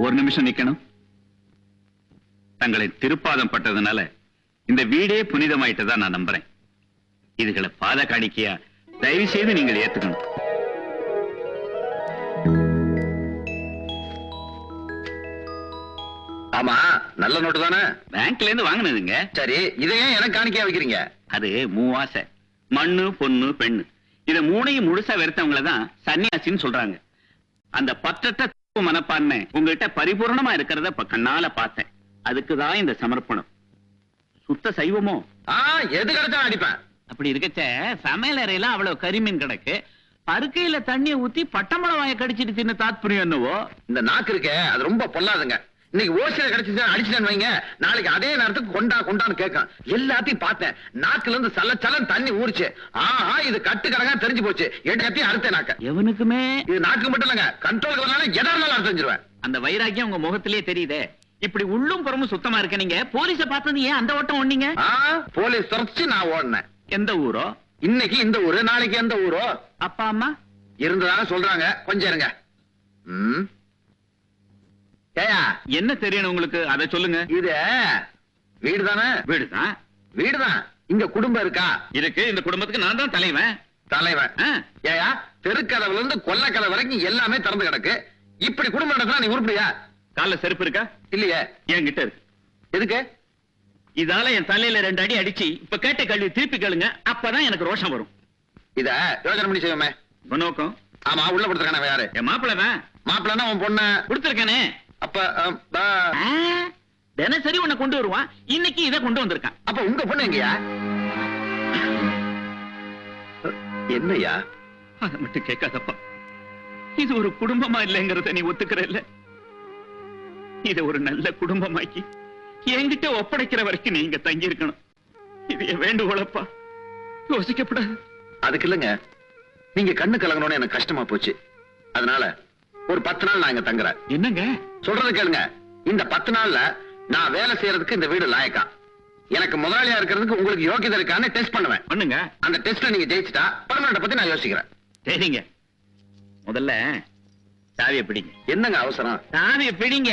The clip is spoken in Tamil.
ஒரு நிமிஷம் நிக்கணும். தங்களை திருப்பாதம் பட்டதுனால இந்த வீடே புனிதமாயிட்டதா நான் நம்புறேன். இதுகளை பாத காணிக்கையா தயவு செய்து நீங்கள் ஏத்துக்கணும். ஆமா, நல்ல நோட்டு தானே? பேங்க்ல இருந்து வாங்கினதுங்க. சரி, இதையே எனக்கு காணிக்கையா வைக்கிறீங்க? அது மூவாசை, மண்ணு பொண்ணு பெண்ணு, இத மூணையும் முழுசா வெறுத்தவங்களதான் சன்னியாசின்னு சொல்றாங்க. அந்த பற்றற்ற மனப்பான்மை உங்ககிட்ட பரிபூர்ணமா இருக்கிறத இப்ப கண்ணால பார்த்தேன். அதுக்குதான் இந்த சமர்ப்பணம். சுத்த சைவமோ? எது கிடைச்சா அடிப்பேன். அப்படி இருக்கச்ச சமையல் அறையில அவ்வளவு கரிமீன் கிடக்கு, பருக்கையில தண்ணிய ஊத்தி பட்டம்பளவாய கடிச்சிட்டு தின்ன தாத்பரியம் என்னவோ? இந்த நாக்கு இருக்கே, அது ரொம்ப பொல்லாதுங்க. இன்னைக்கு ஓசியில கிடைச்சிச்சு அடிச்சுட்டேன்னு வைங்க, நாளைக்கு அதே நேரத்துக்கு கொண்டான்னு கேட்கும். எல்லாத்தையும் பார்த்தேன். நாக்குல இருந்து சலச்சலன் தண்ணி ஊறிச்சு. இது கட்டு கடங்கா தெரிஞ்சு போச்சு. எடுத்து அறுத்த நாக்க. எவனுக்குமே இது நாக்கு மட்டும் இல்லங்க, கண்ட்ரோலுக்கு வரனால எதா இருந்தாலும் அறுத்து செஞ்சிருவேன். அந்த வைராக்கியம் உங்க முகத்திலேயே தெரியுதே. இப்படி உள்ளும் புறமும் சுத்தமா இருக்க நீங்க போலீஸ பார்த்தது ஏன் அந்த ஓட்டம் ஓடுனீங்க? போலீஸ் துரச்சு நான் ஓடினேன். எந்த ஊரோ? இன்னைக்கு இந்த ஊரு, நாளைக்கு எந்த ஊரோ? அப்பா அம்மா இருந்ததாக சொல்றாங்க. கொஞ்சம் இருங்க. என்ன தெரியணும் உங்களுக்கு? அதை சொல்லுங்க. இது வீடுதானே? வீடுதான். வீடுதான். இங்க குடும்பம் இருக்கா? இருக்கு. இந்த குடும்பத்துக்கு நான் தான் தலைவன். தலைவன்? ஏயா, தெருக்கதவுல இருந்து கொல்லக்கதை வரைக்கும் எல்லாமே திறந்து கிடக்கு. இப்படி குடும்பம் நடத்தினா நீ உருப்படியா? கால செருப்பு இருக்கா? இல்லையே. என்கிட்ட இருக்கு. எதுக்கு? இதால என் தலையில 2 அடி அடிச்சு இப்ப கேட்ட கேள்வி திருப்பி கேளுங்க. அப்பதான் எனக்கு ரோஷம் வரும். இத யோசனை பண்ணி செய்வோமே. நோக்கம்? ஆமா, உள்ள கொடுத்துருக்கானே யாரு? என் மாப்பிள்ளதான். மாப்பிள்ளனா உன் பொண்ண கொடுத்துருக்கானே. அப்ப தினசரி உன்னை கொண்டு வருவான். இன்னைக்கு இதை கொண்டு வந்திருக்கான். அப்ப உங்க பொண்ணு எங்கயா? என்னையா? அதை மட்டும் கேட்காதப்பா. இது ஒரு குடும்பமா இல்லைங்கிறத நீ ஒத்துக்கிற இல்ல? இத ஒரு நல்ல குடும்பமாக்கி என்கிட்ட ஒப்படைக்கிற வரைக்கும் நீ இங்க தங்கி இருக்கணும். இது என் வேண்டுகோளப்பா. யோசிக்கப்படாது. அதுக்கு இல்லங்க, நீங்க கண்ணு கலங்கணும்னு எனக்கு கஷ்டமா போச்சு. அதனால ஒரு 10 நாள் நான் இங்க தங்குறேன். என்னங்க சொல்றது கேளுங்க. இந்த 10 நாள்ல நான் வேலை செய்யறதுக்கு இந்த வீடு லாயக்கா, எனக்கு முதலாளியா இருக்கிறதுக்கு உங்களுக்கு யோகியதை இருக்கான்னு டெஸ்ட் பண்ணுவேன். பண்ணுங்க. அந்த டெஸ்ட்ல நீங்க ஜெயிச்சிட்டா பர்மனன்ட் பத்தி நான் யோசிக்கிறேன். சரிங்க. முதல்ல சாவியை பிடிங்க. என்னங்க அவசரம்? சாவியை பிடிங்க.